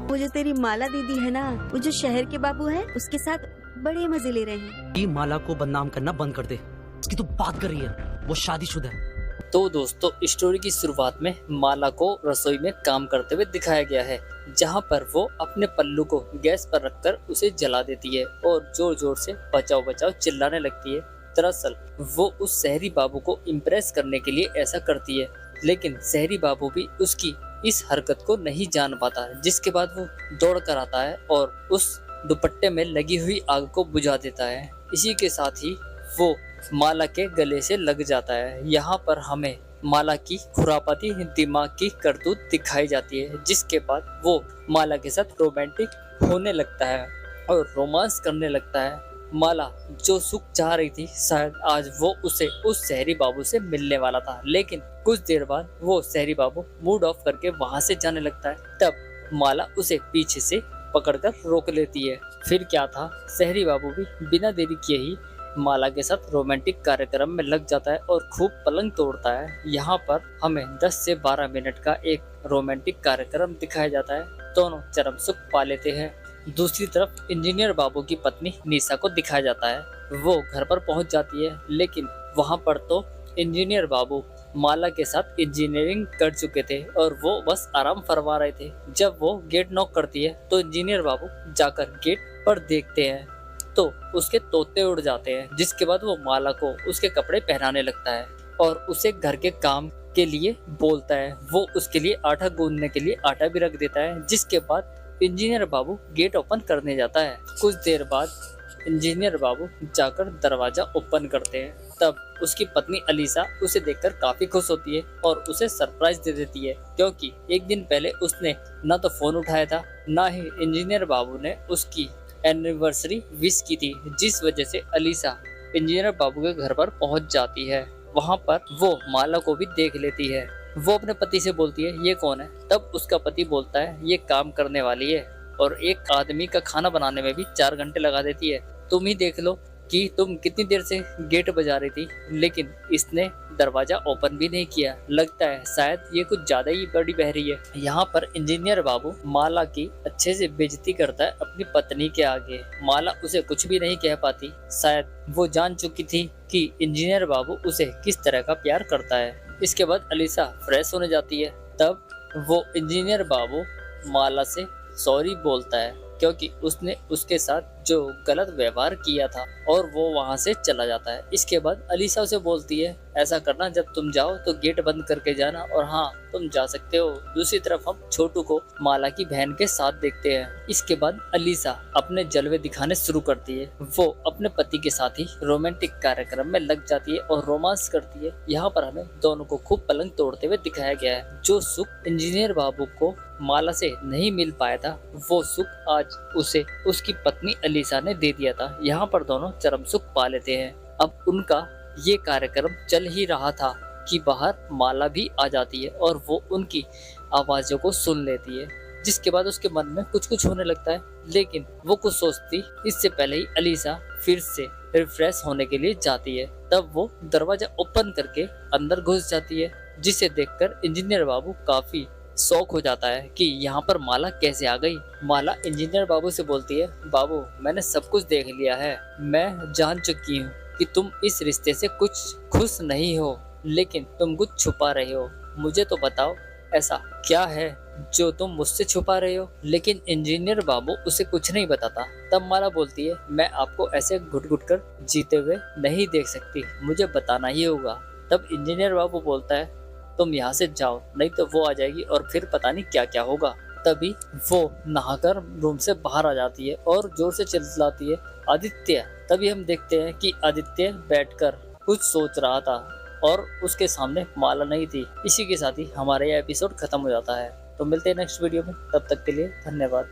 वो जो तेरी माला दीदी है ना, वो जो शहर के बाबू है, उसके साथ बड़े मजे ले रहे हैं। ये माला को बदनाम करना बंद कर दे। उसकी तो बात कर रही है, वो शादीशुदा है। तो दोस्तों, स्टोरी की शुरुआत में माला को रसोई में काम करते हुए दिखाया गया है, जहां पर वो अपने पल्लू को गैस पर रखकर उसे जला देती है और जोर जोर से बचाओ बचाओ चिल्लाने लगती है। दरअसल वो उस शहरी बाबू को इम्प्रेस करने के लिए ऐसा करती है, लेकिन शहरी बाबू भी उसकी इस हरकत को नहीं जान पाता, जिसके बाद वो दौड़ कर आता है और उस दुपट्टे में लगी हुई आग को बुझा देता है। इसी के साथ ही वो माला के गले से लग जाता है। यहाँ पर हमें माला की खुरापाती दिमाग की करतूत दिखाई जाती है, जिसके बाद वो माला के साथ रोमांटिक होने लगता है और रोमांस करने लगता है। माला जो सुख चाह रही थी, शायद आज वो उसे उस शहरी बाबू से मिलने वाला था, लेकिन कुछ देर बाद वो शहरी बाबू मूड ऑफ करके वहां से जाने लगता है। तब माला उसे पीछे से पकड़कर रोक लेती है। फिर क्या था, शहरी बाबू भी बिना देरी किए ही माला के साथ रोमांटिक कार्यक्रम में लग जाता है और खूब पलंग तोड़ता है। यहाँ पर हमें 10 से 12 मिनट का एक रोमांटिक कार्यक्रम दिखाया जाता है। दोनों चरम सुख पा लेते हैं। दूसरी तरफ इंजीनियर बाबू की पत्नी निशा को दिखाया जाता है। वो घर पर पहुंच जाती है, लेकिन वहां पर तो इंजीनियर बाबू माला के साथ इंजीनियरिंग कर चुके थे और वो बस आराम फरमा रहे थे। जब वो गेट नॉक करती है तो इंजीनियर बाबू जाकर गेट पर देखते हैं तो उसके तोते उड़ जाते हैं, जिसके बाद वो माला को उसके कपड़े पहनाने लगता है और उसे घर के काम के लिए बोलता है। वो उसके लिए आटा गूंदने के लिए आटा भी रख देता है, जिसके बाद इंजीनियर बाबू गेट ओपन करने जाता है। कुछ देर बाद इंजीनियर बाबू जाकर दरवाजा ओपन करते हैं। तब उसकी पत्नी अलीसा उसे देखकर काफी खुश होती है और उसे सरप्राइज दे देती है, क्योंकि एक दिन पहले उसने न तो फोन उठाया था, ना ही इंजीनियर बाबू ने उसकी एनिवर्सरी विश की थी, जिस वजह से अलीसा इंजीनियर बाबू के घर पर पहुंच जाती है। वहां पर वो माला को भी देख लेती है। वो अपने पति से बोलती है, ये कौन है? तब उसका पति बोलता है, ये काम करने वाली है और एक आदमी का खाना बनाने में भी 4 घंटे लगा देती है। तुम ही देख लो कि तुम कितनी देर से गेट बजा रही थी, लेकिन इसने दरवाजा ओपन भी नहीं किया। लगता है शायद ये कुछ ज्यादा ही बड़ी बहरी है। यहाँ पर इंजीनियर बाबू माला की अच्छे से बेइज्जती करता है अपनी पत्नी के आगे। माला उसे कुछ भी नहीं कह पाती। शायद वो जान चुकी थी कि इंजीनियर बाबू उसे किस तरह का प्यार करता है। इसके बाद अलीसा फ्रेश होने जाती है। तब वो इंजीनियर बाबू माला से सॉरी बोलता है, क्योंकि उसने उसके साथ जो गलत व्यवहार किया था, और वो वहां से चला जाता है। इसके बाद अलीसा उसे बोलती है, ऐसा करना जब तुम जाओ तो गेट बंद करके जाना, और हाँ तुम जा सकते हो। दूसरी तरफ हम छोटू को माला की बहन के साथ देखते हैं। इसके बाद अलीसा अपने जलवे दिखाने शुरू करती है। वो अपने पति के साथ ही रोमांटिक कार्यक्रम में लग जाती है और रोमांस करती है। यहाँ पर हमें दोनों को खूब पलंग तोड़ते हुए दिखाया गया है। जो सुख इंजीनियर बाबू को माला से नहीं मिल पाया था, वो सुख आज उसे उसकी पत्नी अलीसा ने दे दिया था। यहाँ पर दोनों चरम सुख पा लेते हैं। अब उनका ये कार्यक्रम चल ही रहा था कि बाहर माला भी आ जाती है और वो उनकी आवाजों को सुन लेती है, जिसके बाद उसके मन में कुछ कुछ होने लगता है। लेकिन वो कुछ सोचती इससे पहले ही अलीसा फिर से रिफ्रेश होने के लिए जाती है। तब वो दरवाजा ओपन करके अंदर घुस जाती है, जिसे देखकर इंजीनियर बाबू काफी शौक हो जाता है कि यहाँ पर माला कैसे आ गई। माला इंजीनियर बाबू से बोलती है, बाबू मैंने सब कुछ देख लिया है। मैं जान चुकी हूँ कि तुम इस रिश्ते से कुछ खुश नहीं हो, लेकिन तुम कुछ छुपा रहे हो। मुझे तो बताओ ऐसा क्या है जो तुम मुझसे छुपा रहे हो। लेकिन इंजीनियर बाबू उसे कुछ नहीं बताता। तब माला बोलती है, मैं आपको ऐसे घुट घुट कर जीते हुए नहीं देख सकती, मुझे बताना ही होगा। तब इंजीनियर बाबू बोलता है, तुम यहाँ से जाओ, नहीं तो वो आ जाएगी और फिर पता नहीं क्या क्या होगा। तभी वो नहाकर रूम से बाहर आ जाती है और जोर से चिल्लाती है, आदित्य। तभी हम देखते हैं कि आदित्य बैठकर कुछ सोच रहा था और उसके सामने माला नहीं थी। इसी के साथ ही हमारा यह एपिसोड खत्म हो जाता है। तो मिलते हैं नेक्स्ट वीडियो में, तब तक के लिए धन्यवाद।